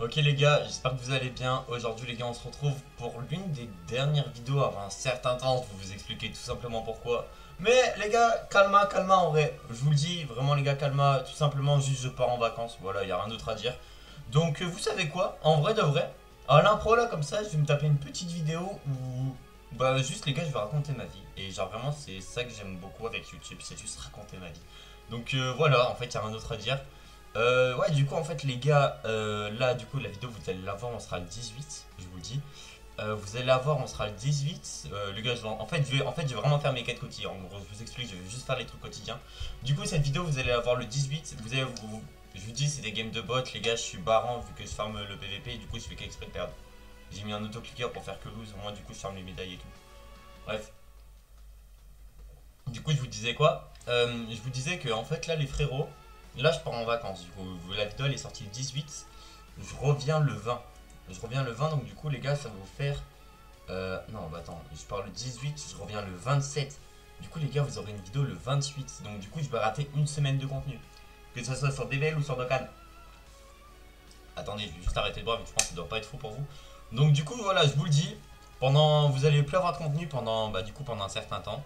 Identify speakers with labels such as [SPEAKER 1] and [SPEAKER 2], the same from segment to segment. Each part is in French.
[SPEAKER 1] Ok les gars, j'espère que vous allez bien. Aujourd'hui les gars, on se retrouve pour l'une des dernières vidéos avant un certain temps. Je vais vous expliquer tout simplement pourquoi. Mais les gars, calma, calma en vrai. Je vous le dis, vraiment les gars, calma. Tout simplement, juste je pars en vacances. Voilà, il n'y a rien d'autre à dire. Donc vous savez quoi, en vrai de vrai, à l'impro là comme ça, je vais me taper une petite vidéo où... Bah juste les gars, je vais raconter ma vie. Et genre vraiment, c'est ça que j'aime beaucoup avec YouTube, c'est juste raconter ma vie. Donc voilà, en fait, il n'y a rien d'autre à dire. Ouais, du coup, en fait, les gars, là, du coup, la vidéo, vous allez la voir, on sera le 18, je vous le dis. Vous allez la voir, on sera le 18. Les gars, je vais vraiment faire mes quêtes quotidiennes. En gros, je vous explique, je vais juste faire les trucs quotidiens. Du coup, cette vidéo, vous allez la voir le 18. Je vous dis, c'est des games de bots, les gars, je suis barrant vu que je farme le PVP. Du coup, je fais qu'exprès de perdre. J'ai mis un autoclicker pour faire que lose. Moi, du coup, je farme les médailles et tout. Bref. Du coup, je vous disais quoi? Je vous disais que, en fait, là, les frérots, là, je pars en vacances. Du coup, la vidéo, elle est sortie le 18. Je reviens le 20. Je reviens le 20, donc du coup, les gars, ça va vous faire. Non, bah attends, je pars le 18, je reviens le 27. Du coup, les gars, vous aurez une vidéo le 28. Donc, du coup, je vais rater une semaine de contenu. Que ce soit sur DBL ou sur Dokkan. Attendez, je vais juste arrêter de boire, mais je pense que ça doit pas être fou pour vous. Donc, du coup, voilà, je vous le dis. Vous allez plus avoir de contenu pendant, bah, du coup, pendant un certain temps.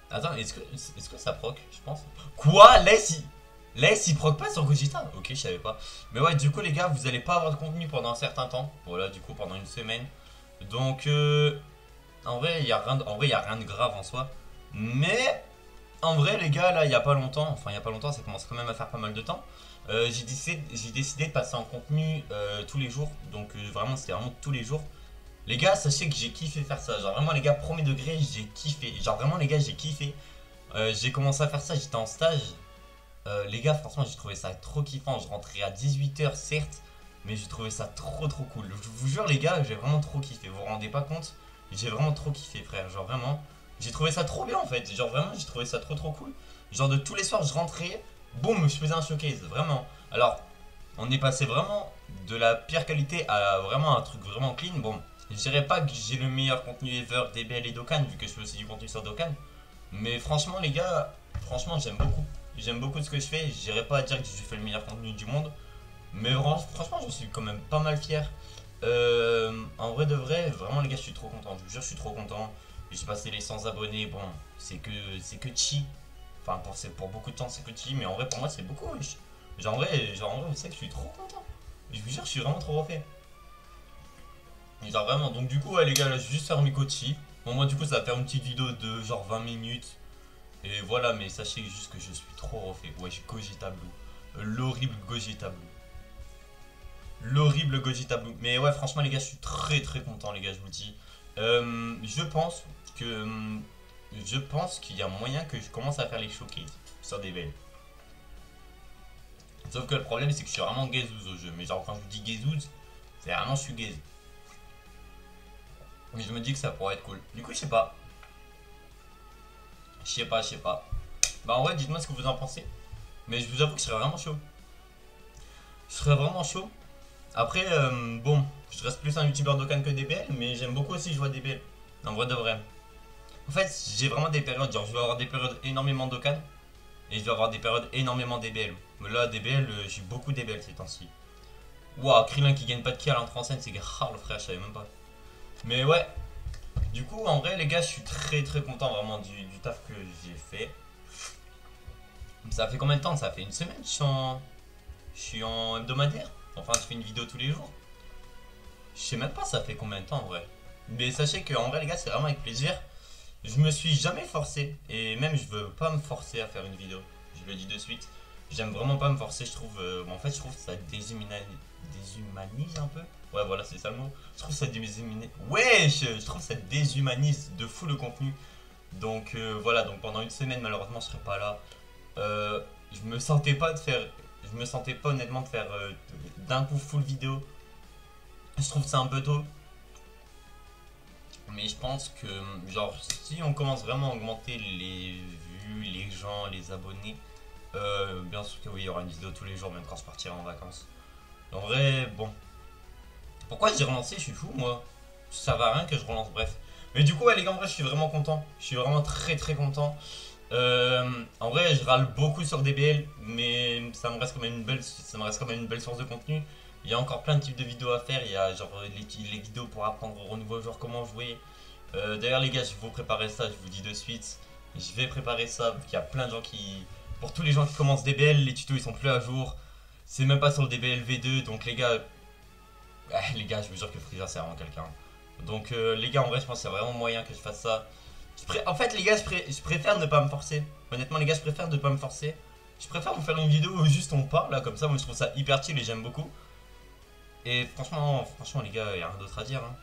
[SPEAKER 1] Attends, est-ce que ça proc, je pense? Quoi? Laisse, il proc pas sur Gogeta? Ok, je savais pas. Mais ouais, du coup, les gars, vous allez pas avoir de contenu pendant un certain temps. Voilà, du coup, pendant une semaine. Donc, en vrai, y a rien de grave en soi. Mais, en vrai, les gars, là, il y a pas longtemps, enfin, il y a pas longtemps, ça commence quand même à faire pas mal de temps. J'ai décidé de passer en contenu tous les jours. Donc, vraiment, c'était vraiment tous les jours. Les gars, sachez que j'ai kiffé faire ça. Genre, vraiment, les gars, premier degré, j'ai kiffé. Genre, vraiment, les gars, j'ai kiffé. J'ai commencé à faire ça, j'étais en stage. Les gars, franchement, j'ai trouvé ça trop kiffant. Je rentrais à 18 h, certes, mais j'ai trouvé ça trop trop cool. Je vous jure, les gars, j'ai vraiment trop kiffé. Vous vous rendez pas compte? J'ai vraiment trop kiffé, frère. Genre, vraiment, j'ai trouvé ça trop bien en fait. Genre, vraiment, j'ai trouvé ça trop trop cool. Genre, de tous les soirs, je rentrais, boum, je faisais un showcase. Vraiment. Alors, on est passé vraiment de la pire qualité à vraiment un truc vraiment clean. Bon, je dirais pas que j'ai le meilleur contenu ever DBL et Dokkan, vu que je fais aussi du contenu sur Dokkan. Mais franchement, les gars, franchement, j'aime beaucoup. J'aime beaucoup ce que je fais. J'irai pas à dire que je fais le meilleur contenu du monde. Mais franchement, j'en suis quand même pas mal fier. En vrai de vrai, vraiment, les gars, je suis trop content. Je vous jure, je suis trop content. J'ai passé les 100 abonnés. Bon, c'est que chi. Enfin, pour beaucoup de temps, c'est que chi. Mais en vrai, pour moi, c'est beaucoup, wesh. Genre, en vrai, vous savez que je suis trop content. Je vous jure, je suis vraiment trop refait. Genre, vraiment. Donc, du coup, ouais, les gars, là, je vais juste faire mes coachis. Bon, moi, du coup, ça va faire une petite vidéo de genre 20 minutes. Et voilà, mais sachez juste que je suis trop refait. Wesh, Gogeta Blue. L'horrible Gogeta Blue. L'horrible Gogeta Blue. Mais ouais, franchement, les gars, je suis très très content, les gars, je vous le dis. Je pense que. Je pense qu'il y a moyen que je commence à faire les showcases sur des belles. Sauf que le problème, c'est que je suis vraiment gazeuse au jeu. Mais genre, quand je vous dis gazeuse, c'est vraiment je suis gaze. Mais je me dis que ça pourrait être cool. Du coup, je sais pas. Je sais pas. Bah, en vrai, dites-moi ce que vous en pensez. Mais je vous avoue que je serais vraiment chaud. Je serais vraiment chaud. Après, bon, je reste plus un youtubeur Dokkan que DBL, mais j'aime beaucoup aussi jouer à DBL. En vrai de vrai. En fait, j'ai vraiment des périodes, genre je vais avoir des périodes énormément Dokkan, et je vais avoir des périodes énormément DBL. Mais là, DBL, j'ai beaucoup DBL ces temps-ci. Waouh, Krillin qui gagne pas de kill à l'entrée en scène, c'est grave le frère, je savais même pas. Mais ouais, du coup, en vrai, les gars, je suis très très content vraiment du taf que j'ai fait. Ça fait combien de temps? Ça fait une semaine, je suis en hebdomadaire. Enfin, je fais une vidéo tous les jours. Je sais même pas ça fait combien de temps en vrai. Mais sachez que en vrai les gars c'est vraiment avec plaisir. Je me suis jamais forcé. Et même je veux pas me forcer à faire une vidéo. Je le dis de suite. J'aime vraiment pas me forcer, je trouve. En fait je trouve que ça déshumanise un peu. Ouais voilà c'est ça le mot. Je trouve que ça déshumanise. Ouais je trouve que ça déshumanise de fou le contenu. Donc voilà, donc pendant une semaine malheureusement je serai pas là. Je me sentais pas de faire. Je me sentais pas honnêtement de faire d'un coup full vidéo. Je trouve ça un peu tôt. Mais je pense que, genre, si on commence vraiment à augmenter les vues, les gens, les abonnés, bien sûr que oui, il y aura une vidéo tous les jours, même quand je partirai en vacances. En vrai, bon. Pourquoi j'ai relancé? Je suis fou, moi. Ça va à rien que je relance, bref. Mais du coup, ouais, les gars, en vrai, je suis vraiment content. Je suis vraiment très très content. En vrai, je râle beaucoup sur DBL, mais ça me reste quand même une belle source de contenu. Il y a encore plein de types de vidéos à faire. Il y a genre les vidéos pour apprendre aux nouveaux joueurs comment jouer. D'ailleurs les gars, je vais vous préparer ça, je vous dis de suite. Je vais préparer ça, il y a plein de gens qui... Pour tous les gens qui commencent DBL, les tutos ils sont plus à jour. C'est même pas sur le DBL V2, donc les gars, je vous jure que Freezer c'est vraiment quelqu'un. Donc les gars, en vrai je pense qu'il y a vraiment moyen que je fasse ça. En fait les gars, je préfère ne pas me forcer. Honnêtement les gars, je préfère ne pas me forcer. Je préfère vous faire une vidéo où juste on parle là, comme ça, moi je trouve ça hyper chill et j'aime beaucoup. Et franchement les gars, il n'y a rien d'autre à dire. Hein.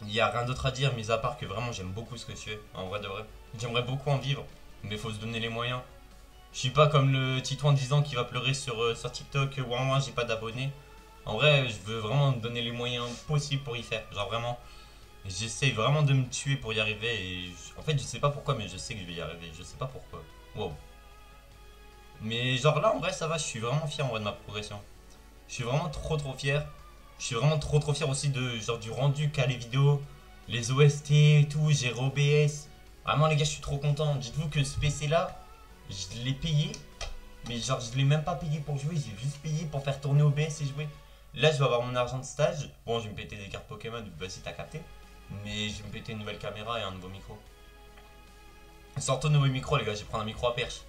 [SPEAKER 1] Il n'y a rien d'autre à dire, mis à part que vraiment j'aime beaucoup ce que tu fais, en vrai de vrai. J'aimerais beaucoup en vivre, mais il faut se donner les moyens. Je suis pas comme le Titouan de 10 ans qui va pleurer sur TikTok, ouin ouin, j'ai pas d'abonnés. En vrai, je veux vraiment me donner les moyens possibles pour y faire. Genre vraiment, j'essaie vraiment de me tuer pour y arriver. Et en fait, je sais pas pourquoi, mais je sais que je vais y arriver. Je sais pas pourquoi. Wow. Mais genre là, en vrai, ça va, je suis vraiment fier en vrai de ma progression. Je suis vraiment trop fier. Je suis vraiment trop fier aussi de genre du rendu qu'a les vidéos, les OST et tout, j'ai OBS. Vraiment les gars, je suis trop content. Dites-vous que ce PC là, je l'ai payé, mais genre je l'ai même pas payé pour jouer, j'ai juste payé pour faire tourner OBS et jouer. Là je vais avoir mon argent de stage. Bon, je vais me péter des cartes Pokémon, bah si t'as capté. Mais je vais me péter une nouvelle caméra et un nouveau micro. Sortons de nouveau micro les gars, je vais prendre un micro à perche.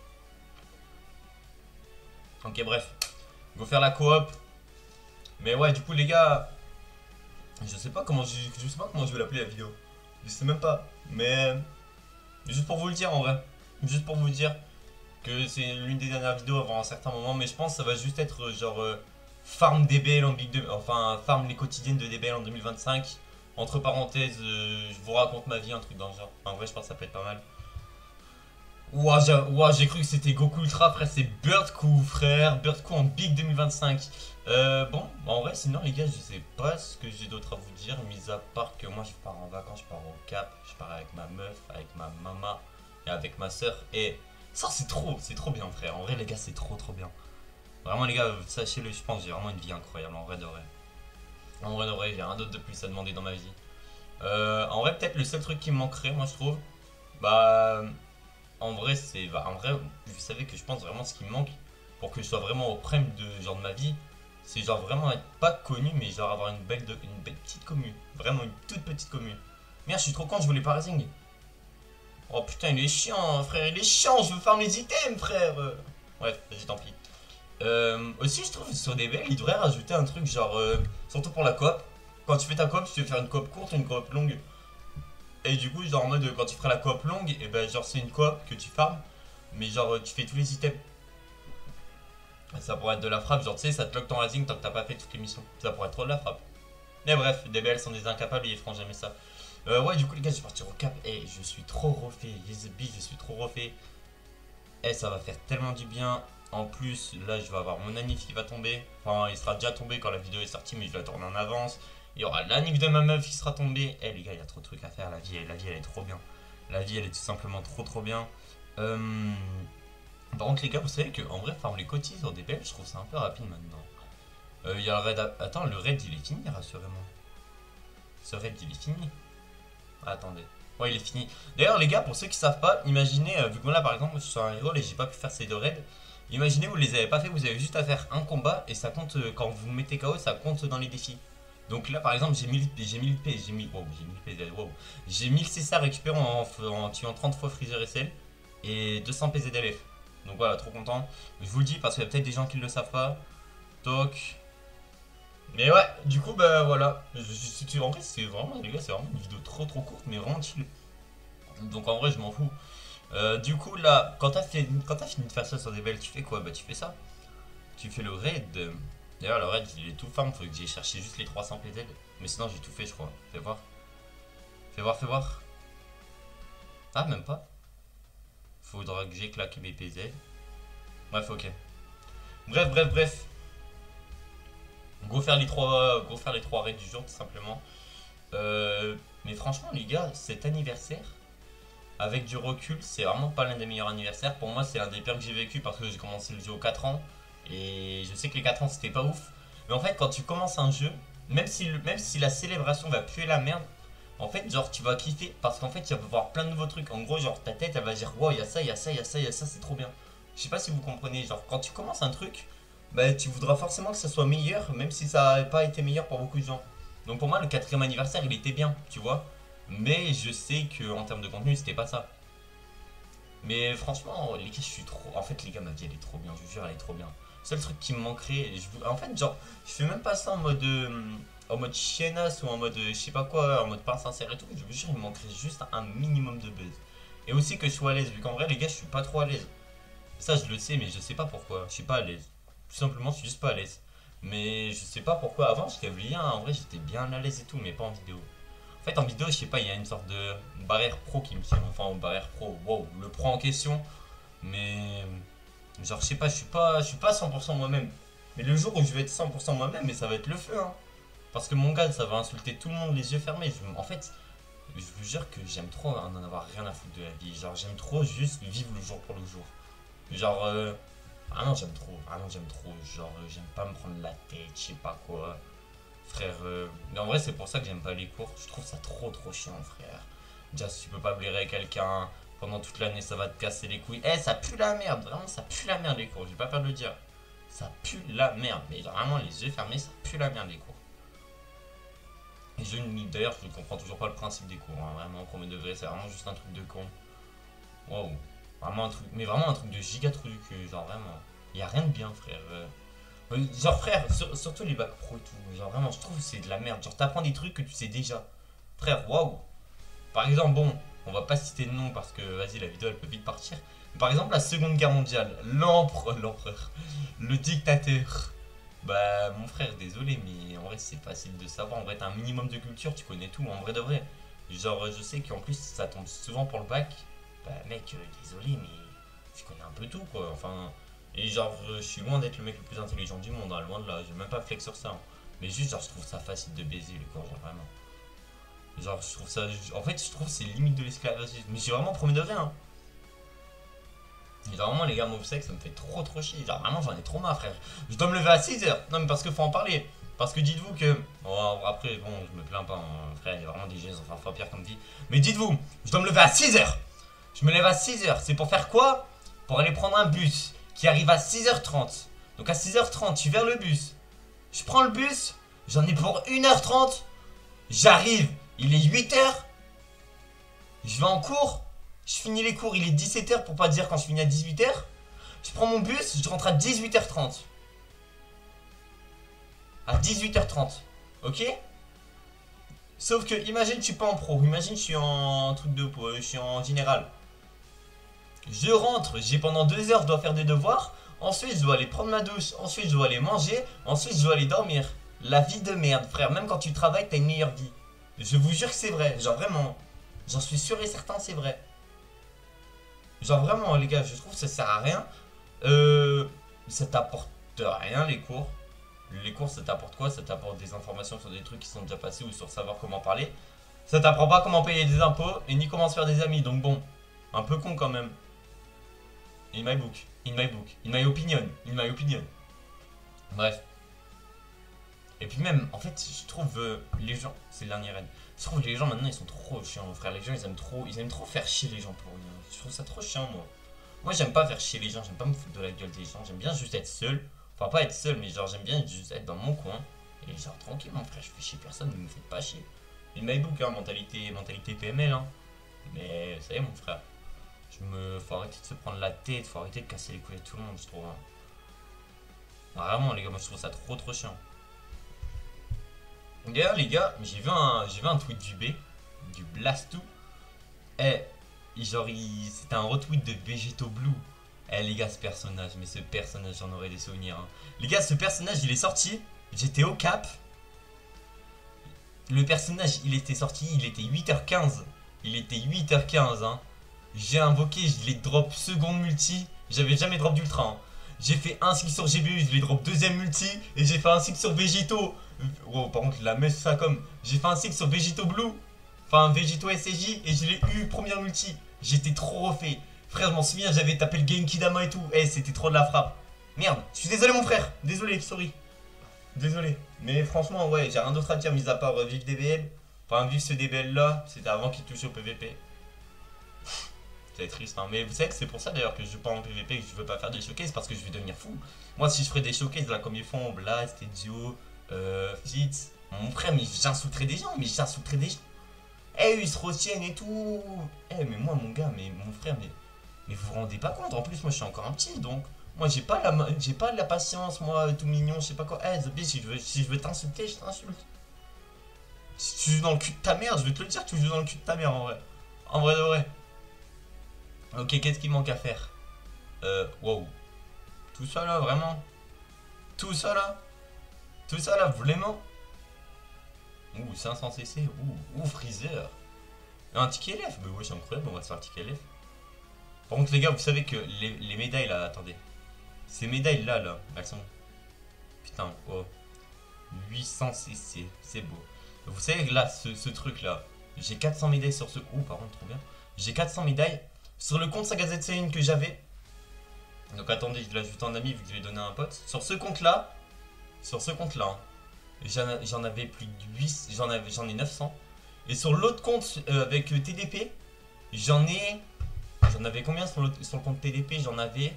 [SPEAKER 1] Ok bref, go faire la coop. Mais ouais, du coup les gars, je sais pas comment je vais l'appeler la vidéo. Je sais même pas. Mais juste pour vous le dire en vrai. Juste pour vous dire que c'est l'une des dernières vidéos avant un certain moment. Mais je pense que ça va juste être genre farm DBL en Big 2. Enfin farm les quotidiennes de DBL en 2025. Entre parenthèses, je vous raconte ma vie, un truc dans le genre. En vrai je pense que ça peut être pas mal. Ouah, j'ai cru que c'était Goku Ultra, frère, c'est Birdcoo, frère. Birdcoo en Big 2025. Bon, en vrai, sinon, les gars, je sais pas ce que j'ai d'autre à vous dire, mis à part que moi, je pars en vacances, je pars au Cap, je pars avec ma meuf, avec ma maman et avec ma soeur. Et ça, c'est trop bien, frère. En vrai, les gars, c'est trop bien. Vraiment, les gars, sachez-le, je pense que j'ai vraiment une vie incroyable, en vrai de vrai. En vrai de vrai, j'ai rien d'autre de plus à demander dans ma vie. En vrai, peut-être le seul truc qui me manquerait, moi, je trouve, bah. En vrai, vous savez que je pense vraiment ce qui me manque pour que je sois vraiment au prime de genre de ma vie, c'est genre vraiment être pas connu, mais genre avoir une belle petite commune. Vraiment une toute petite commune. Merde, je suis trop con, je voulais pas racing. Oh putain, il est chiant, frère, il est chiant, je veux farm les items, frère. Bref, vas-y, tant pis. Aussi, je trouve sur des belles, il devrait rajouter un truc genre, surtout pour la coop. Quand tu fais ta coop, tu veux faire une coop courte ou une coop longue. Et du coup, genre en mode quand tu feras la coop longue, et ben genre c'est une coop que tu farmes, mais genre tu fais tous les items. Ça pourrait être de la frappe, genre tu sais, ça te lock ton rising tant que t'as pas fait toutes les missions. Ça pourrait être trop de la frappe. Mais bref, les DBL sont des incapables et ils feront jamais ça. Ouais, du coup, les gars, je vais partir au cap. Et je suis trop refait. Yes, je suis trop refait. Et ça va faire tellement du bien. En plus, là, je vais avoir mon anniv qui va tomber. Enfin, il sera déjà tombé quand la vidéo est sortie, mais je la tourne en avance. Il y aura l'anniv de ma meuf qui sera tombé. Eh, les gars, il y a trop de trucs à faire. La vie, elle est trop bien. La vie, elle est tout simplement trop bien. Par contre, les gars, vous savez que en vrai, farm les cotis sur des belles, je trouve ça un peu rapide maintenant. Il y a le raid. Attends, le raid, il est fini, rassurez-moi. Ce raid, il est fini. Attendez. Ouais, il est fini. D'ailleurs, les gars, pour ceux qui savent pas, imaginez, vu que là, par exemple, je suis sur un reroll et j'ai pas pu faire ces deux raids. Imaginez, vous les avez pas fait, vous avez juste à faire un combat et ça compte, quand vous mettez KO, ça compte dans les défis. Donc là, par exemple, j'ai 1000 P, j'ai 1000 PZ, wow. J'ai 1000 CSA récupérés en tuant 30 fois Freezer SL et 200 PZLF. Donc voilà, trop content. Je vous le dis parce qu'il y a peut-être des gens qui ne le savent pas. Toc. Mais ouais, du coup, bah voilà. En vrai, c'est vraiment, les gars, c'est vraiment une vidéo trop courte, mais vraiment chill. Donc en vrai, je m'en fous. Du coup, là, quand t'as fini de faire ça sur des belles, tu fais quoi? Bah, tu fais ça. Tu fais le raid. D'ailleurs, le raid, il est tout farm. Faut que j'aille chercher juste les 300 PZ. Mais sinon, j'ai tout fait, je crois. Fais voir. Fais voir. Ah, même pas. Faudra que j'ai claqué mes PZ. Bref, ok. Bref. Go faire les trois raids du jour, tout simplement. Mais franchement, les gars, cet anniversaire, avec du recul, c'est vraiment pas l'un des meilleurs anniversaires. Pour moi, c'est l'un des pires que j'ai vécu parce que j'ai commencé le jeu aux 4 ans. Et je sais que les 4 ans, c'était pas ouf. Mais en fait, quand tu commences un jeu, même si la célébration va puer la merde, en fait, genre, tu vas kiffer parce qu'en fait, tu vas voir plein de nouveaux trucs. En gros, genre, ta tête, elle va dire, wow, il y a ça, c'est trop bien. Je sais pas si vous comprenez, genre, quand tu commences un truc, bah tu voudras forcément que ça soit meilleur, même si ça n'a pas été meilleur pour beaucoup de gens. Donc pour moi, le quatrième anniversaire, il était bien, tu vois. Mais je sais que en termes de contenu, c'était pas ça. Mais franchement, les gars, je suis trop. En fait, les gars, ma vie, elle est trop bien, je vous jure, elle est trop bien. Le seul truc qui me manquerait, en fait, genre, je fais même pas ça en mode chiennasse ou en mode je sais pas quoi, en mode pas sincère et tout. Je vous jure, il me manquerait juste un minimum de buzz. Et aussi que je sois à l'aise, vu qu'en vrai, les gars, je suis pas trop à l'aise. Ça, je le sais, mais je sais pas pourquoi. Je suis pas à l'aise. Tout simplement, je suis juste pas à l'aise. Mais je sais pas pourquoi. Avant, j'étais bien, en vrai, j'étais bien à l'aise et tout, mais pas en vidéo. En fait, en vidéo, je sais pas, il y a une sorte de barrière pro qui me tient. Enfin, barrière pro, wow, le pro en question. Mais, genre, je sais pas, je suis pas 100% moi-même. Mais le jour où je vais être 100% moi-même, mais ça va être le feu, hein. Parce que mon gars, ça va insulter tout le monde les yeux fermés. En fait, je vous jure que j'aime trop en avoir rien à foutre de la vie. Genre, j'aime trop juste vivre le jour pour le jour. Genre, vraiment j'aime trop, vraiment j'aime trop. Genre, j'aime pas me prendre la tête, je sais pas quoi. Frère, mais en vrai, c'est pour ça que j'aime pas les cours. Je trouve ça trop chiant, frère. Déjà, si tu peux pas blairer quelqu'un pendant toute l'année, ça va te casser les couilles. Eh, ça pue la merde, vraiment, ça pue la merde les cours. J'ai pas peur de le dire. Ça pue la merde, mais vraiment, les yeux fermés, ça pue la merde les cours. Et d'ailleurs, je ne comprends toujours pas le principe des cours, hein. Vraiment, premier degré, c'est vraiment juste un truc de con. Waouh. Vraiment un truc, mais vraiment un truc de giga trou du cul, genre vraiment. Y a rien de bien, frère. Genre, frère, surtout les bacs pro et tout. Genre, vraiment, je trouve que c'est de la merde. Genre, t'apprends des trucs que tu sais déjà. Frère, waouh. Par exemple, bon, on va pas citer de nom parce que, vas-y, la vidéo elle peut vite partir. Mais par exemple, la Seconde Guerre mondiale, l'empereur, le dictateur. Bah, mon frère, désolé, mais en vrai, c'est facile de savoir. En vrai, t'as un minimum de culture, tu connais tout, en vrai de vrai. Genre, je sais qu'en plus, ça tombe souvent pour le bac. Bah, mec, désolé, mais je connais un peu tout, quoi. Enfin, et genre, je suis loin d'être le mec le plus intelligent du monde, hein, loin de là. J'ai même pas flex sur ça, hein. Mais juste, genre, je trouve ça facile de baiser les cours, genre, vraiment. Genre, je trouve ça. En fait, je trouve que c'est limite de l'esclavagisme. Mais j'ai vraiment premier degré, hein. Et genre, vraiment, les gars, mauvais sexe, ça me fait trop chier. Genre, vraiment, j'en ai trop marre, frère. Je dois me lever à 6h. Non, mais parce que faut en parler. Parce que dites-vous que. Bon, après, bon, je me plains pas, hein, frère. Il y a vraiment des gens qui sont parfois pire comme vie. Mais dites-vous, je dois me lever à 6h. Je me lève à 6h. C'est pour faire quoi? Pour aller prendre un bus qui arrive à 6h30. Donc à 6h30, je suis vers le bus. Je prends le bus. J'en ai pour 1h30. J'arrive. Il est 8h. Je vais en cours. Je finis les cours. Il est 17h pour pas dire quand je finis à 18h. Je prends mon bus. Je rentre à 18h30. À 18h30. Ok? Sauf que, imagine, je suis pas en pro. Imagine, je suis en truc de. Je suis en général. Je rentre, j'ai pendant 2 heures, je dois faire des devoirs. Ensuite, je dois aller prendre ma douche. Ensuite, je dois aller manger. Ensuite, je dois aller dormir. La vie de merde, frère. Même quand tu travailles, t'as une meilleure vie. Je vous jure que c'est vrai. Genre vraiment. J'en suis sûr et certain, c'est vrai. Genre vraiment, les gars, je trouve que ça sert à rien. Ça t'apporte rien, les cours. Les cours, ça t'apporte quoi? Ça t'apporte des informations sur des trucs qui sont déjà passés ou sur savoir comment parler. Ça t'apprend pas comment payer des impôts et ni comment se faire des amis. Donc bon, un peu con quand même. In my book, in my book, in my opinion, in my opinion. Bref. Et puis même, en fait, je trouve les gens, c'est le dernier raid. Je trouve que les gens maintenant ils sont trop chiants, frère. Les gens ils aiment trop faire chier les gens pour rien. Je trouve ça trop chiant, moi. Moi j'aime pas faire chier les gens, j'aime pas me foutre de la gueule des gens. J'aime bien juste être seul. Enfin, pas être seul, mais genre j'aime bien juste être dans mon coin. Et genre tranquille, mon frère, je fais chier personne, ne me faites pas chier. In my book, hein, mentalité PML, hein. Mais ça y est, mon frère. Faut arrêter de se prendre la tête, faut arrêter de casser les couilles à tout le monde, je trouve, hein. Vraiment, les gars, moi je trouve ça trop chiant. D'ailleurs, les gars, j'ai vu un tweet du Blastou. Eh, genre, c'était un retweet de Vegeto Blue. Eh, les gars, ce personnage, mais ce personnage, j'en aurais des souvenirs, hein. Les gars, ce personnage, il est sorti. J'étais au cap. Le personnage, il était sorti, il était 8h15. Il était 8h15, hein. J'ai invoqué, je l'ai drop seconde multi. J'avais jamais drop d'ultra, hein. J'ai fait un cycle sur GBU, je l'ai drop deuxième multi. Et j'ai fait un cycle sur Végito. Oh, par contre, la messe, ça comme. J'ai fait un cycle sur Végito Blue. Enfin, Végito SCJ. Et je l'ai eu première multi. J'étais trop refait. Frère, je m'en souviens, j'avais tapé le Genki Dama et tout. Eh, c'était trop de la frappe. Merde, je suis désolé, mon frère. Désolé, sorry. Désolé. Mais franchement, ouais, j'ai rien d'autre à dire, mis à part vivre DBL. Enfin, vivre ce DBL là. C'était avant qu'il touche au PVP. C'est triste, hein. Mais vous savez que c'est pour ça d'ailleurs que je joue pas en PVP, que je veux pas faire des showcases, parce que je vais devenir fou. Moi, si je ferais des showcases là comme ils font Blast, Ezio, Fitz, mon frère, mais j'insulterais des gens, Eh, ils se retiennent et tout. Eh, mais moi, mon gars, mais mon frère, mais vous vous rendez pas compte. En plus, moi, je suis encore un petit, donc moi, j'ai pas la patience, moi, tout mignon, je sais pas quoi. Eh, Zabi, si je veux t'insulter, je t'insulte. Si tu joues dans le cul de ta mère, je vais te le dire, tu joues dans le cul de ta mère, en vrai. En vrai de vrai. Ok, qu'est-ce qu'il manque à faire? Wow. Tout ça là, vraiment? Tout ça là? Tout ça là, vraiment? Ouh, 500 cc, ouh, Freezer. Un ticket LF, mais ouais, c'est incroyable, on va se faire un ticket LF. Par contre, les gars, vous savez que les médailles là, attendez. Ces médailles là, elles sont. Putain, oh. 800 cc, c'est beau. Vous savez que là, ce truc là, j'ai 400 médailles sur ce. Ouh, par contre, trop bien. J'ai 400 médailles sur le compte Saga Z1 que j'avais. Donc attendez, je l'ajoute en ami vu que je l'ai donné à un pote. Sur ce compte là, hein, j'en avais plus de 8, j'en ai 900. Et sur l'autre compte avec TDP, j'en avais combien sur le compte TDP? J'en avais,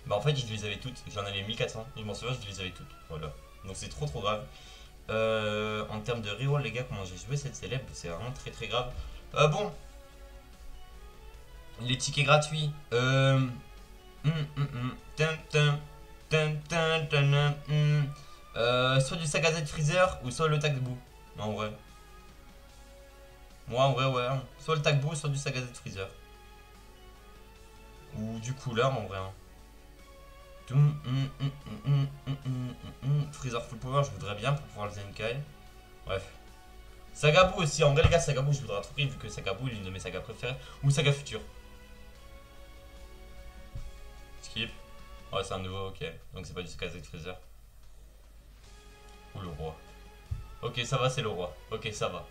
[SPEAKER 1] bah en fait je les avais toutes, j'en avais 1400, je m'en souviens, je les avais toutes, voilà. Donc c'est trop grave. En termes de reroll les gars, comment j'ai joué cette célèbre, c'est vraiment très grave. Bon, les tickets gratuits, soit du Saga Z Freezer ou soit le Tagbo. En vrai. Moi en vrai ouais. Soit le Tagbo, soit du Saga Z Freezer. Ou du couleur en vrai. Freezer full power je voudrais bien pour pouvoir le Zenkai. Bref. Sagabou aussi, en vrai les gars, Sagabou je voudrais à tout prix vu que Sagabou est l'une de mes sagas préférées. Ou Saga Future. Skip. Ouais c'est un nouveau, ok. Donc c'est pas du Saga Z Freezer. Ou le roi. Ok ça va, c'est le roi. Ok ça va.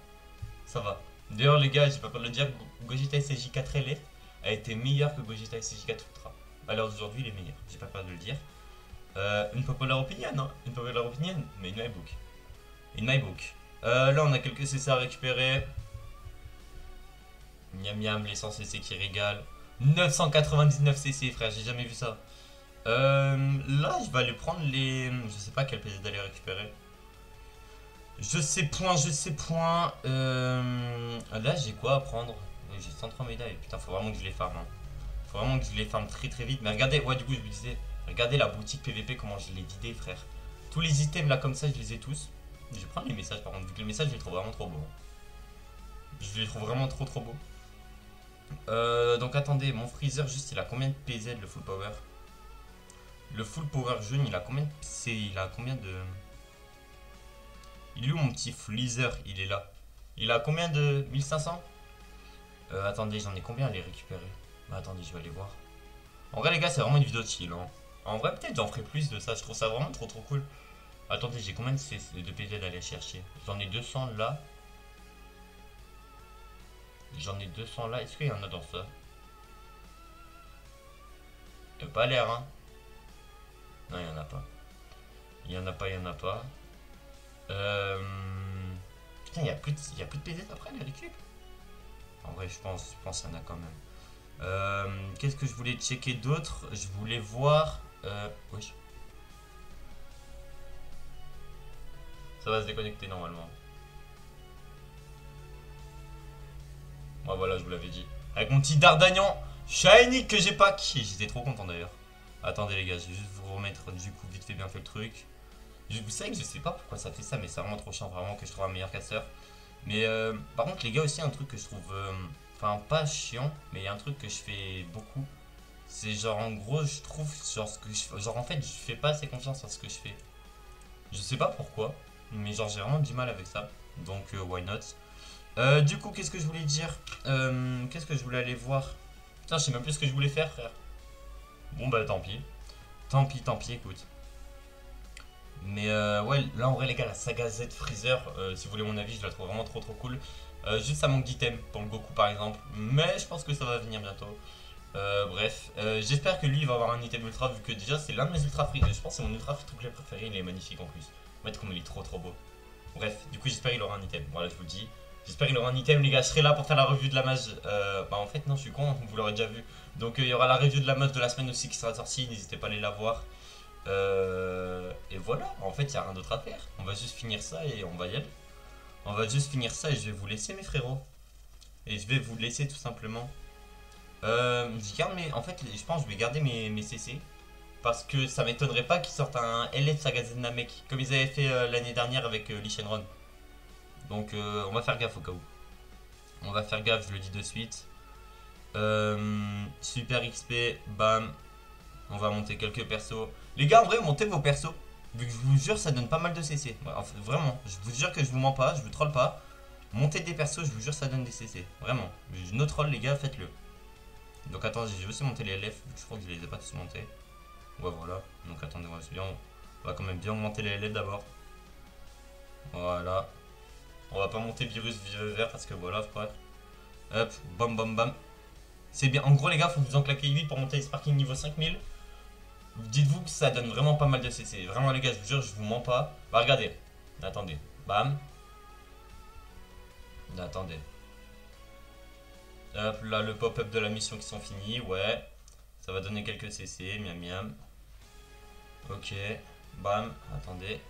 [SPEAKER 1] Ça va. D'ailleurs les gars, j'ai pas peur de le dire, Gogeta SJ4 LF a été meilleur que Gogeta SJ4 Ultra. À l'heure d'aujourd'hui il est meilleur, j'ai pas peur de le dire. Une popular opinion, hein. Une popular opinion, mais in my book. In my book. Là on a quelques CC à récupérer. Miam miam, les 100 CC qui régalent. 999 CC frère, j'ai jamais vu ça. Là je vais aller prendre les... Je sais pas quel PC d'aller récupérer. Je sais point. Là j'ai quoi à prendre? J'ai 103 médailles, putain faut vraiment que je les farme. Hein. Faut vraiment que je les farme très vite. Mais regardez, ouais du coup je vous disais, regardez la boutique PVP comment je l'ai vidée frère. Tous les items là comme ça je les ai tous. Je vais prendre les messages par contre, vu que les messages je les trouve vraiment trop beaux. Je les trouve vraiment trop beaux. Donc attendez, mon Freezer juste il a combien de PZ le full power? Le full power jaune il a combien de... Il a combien de... Il est où mon petit Freezer? Il est là. Il a combien de... 1500? Attendez, j'en ai combien à les récupérer? Bah, attendez, je vais aller voir. En vrai les gars c'est vraiment une vidéo de chill hein. En vrai peut-être j'en ferai plus de ça, je trouve ça vraiment trop cool. Attendez, j'ai combien de PZ d'aller chercher? J'en ai 200 là. J'en ai 200 là, est-ce qu'il y en a dans ça? Il n'y a pas l'air hein. Non il n'y en a pas. Il n'y en a pas. Putain il y a plus de PZ après les récup. En vrai je pense qu'il y en a quand même. Qu'est-ce que je voulais checker d'autre? Je voulais voir... wesh. Ça va se déconnecter normalement. Ouais voilà, je vous l'avais dit. Avec mon petit Dardagnan Shiny que j'ai pas qui. J'étais trop content d'ailleurs. Attendez les gars, je vais juste vous remettre du coup vite fait bien fait le truc. Vous savez que je sais pas pourquoi ça fait ça, mais c'est vraiment trop chiant vraiment que je trouve un meilleur casseur. Mais par contre les gars aussi un truc que je trouve... Enfin pas chiant, mais il y a un truc que je fais beaucoup. C'est genre en gros je trouve genre ce que je... Genre en fait je fais pas assez confiance à ce que je fais. Je sais pas pourquoi, mais genre j'ai vraiment du mal avec ça. Donc why not. Du coup qu'est-ce que je voulais dire? Qu'est-ce que je voulais aller voir? Putain je sais même plus ce que je voulais faire frère. Bon bah tant pis. Tant pis écoute. Mais ouais là en vrai les gars la saga Z Freezer si vous voulez mon avis je la trouve vraiment trop cool. Juste ça manque d'items pour le Goku par exemple. Mais je pense que ça va venir bientôt. Bref, j'espère que lui il va avoir un item ultra vu que déjà c'est l'un de mes ultra free. Je pense que c'est mon ultra free to play préféré, il est magnifique en plus. Regarde comme il est trop beau. Bref, du coup j'espère qu'il aura un item, voilà je vous le dis. J'espère qu'il aura un item, les gars. Je serai là pour faire la revue de la mage. Bah en fait non, je suis con, vous l'aurez déjà vu. Donc il y aura la revue de la mage de la semaine aussi qui sera sortie, n'hésitez pas à aller la voir. Et voilà, en fait il n'y a rien d'autre à faire. On va juste finir ça et on va y aller. On va juste finir ça et je vais vous laisser mes frérots. Et je vais vous laisser tout simplement. Je garde mes... En fait je pense que je vais garder mes CC. Parce que ça m'étonnerait pas qu'ils sortent un LF Saga Z Namek. Comme ils avaient fait l'année dernière avec Lee Shenron. Donc on va faire gaffe au cas où. On va faire gaffe, je le dis de suite. Super XP, bam. On va monter quelques persos. Les gars, en vrai, montez vos persos. Vu que je vous jure, ça donne pas mal de CC. Ouais, en fait, vraiment, je vous jure que je vous mens pas, je vous troll pas. Montez des persos, je vous jure, ça donne des CC. Vraiment. No troll, les gars, faites-le. Donc attendez, j'ai aussi monté les LF. Je crois que je les ai pas tous montés. Ouais, voilà. Donc attendez, on va quand même bien monter les LF d'abord. Voilà. On va pas monter virus vert parce que voilà, frère. Hop, bam bam bam. C'est bien. En gros, les gars, faut vous en claquer 8 pour monter les sparking niveau 5000. Dites-vous que ça donne vraiment pas mal de CC. Vraiment, les gars, je vous jure, je vous mens pas. Bah, regardez. Attendez. Bam. Attendez. Hop, là, le pop-up de la mission qui sont finis. Ouais. Ça va donner quelques CC. Miam miam. Ok. Bam. Attendez.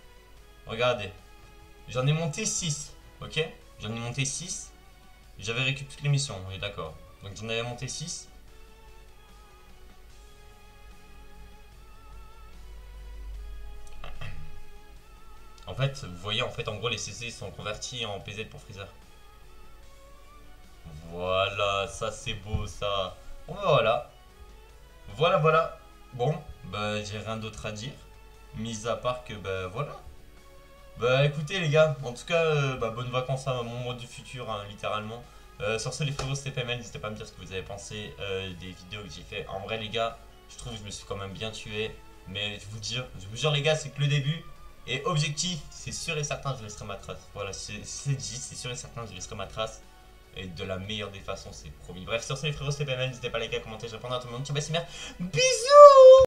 [SPEAKER 1] Regardez. J'en ai monté 6. Ok. J'en ai monté 6. J'avais récupéré toutes les missions. On est d'accord. Donc j'en avais monté 6. En fait, vous voyez, en fait, en gros, les CC sont convertis en PZ pour Freezer. Voilà, ça c'est beau, ça. Bon, bah voilà. Voilà, voilà. Bon, bah j'ai rien d'autre à dire. Mis à part que, bah voilà. Bah écoutez, les gars, en tout cas, bah, bonnes vacances à mon moi du futur, hein, littéralement. Sur ce, les frérots, c'était pas mal. N'hésitez pas à me dire ce que vous avez pensé des vidéos que j'ai fait. En vrai, les gars, je trouve que je me suis quand même bien tué. Mais je vous jure, les gars, c'est que le début. Et objectif, c'est sûr et certain, je laisserai ma trace. Voilà, c'est dit, c'est sûr et certain, je laisserai ma trace. Et de la meilleure des façons, c'est promis. Bref, sur ce, les frérots, c'était pas mal. N'hésitez pas à liker, à commenter, je répondrai à tout le monde. Ciao, bah, c'est merde. Bisous!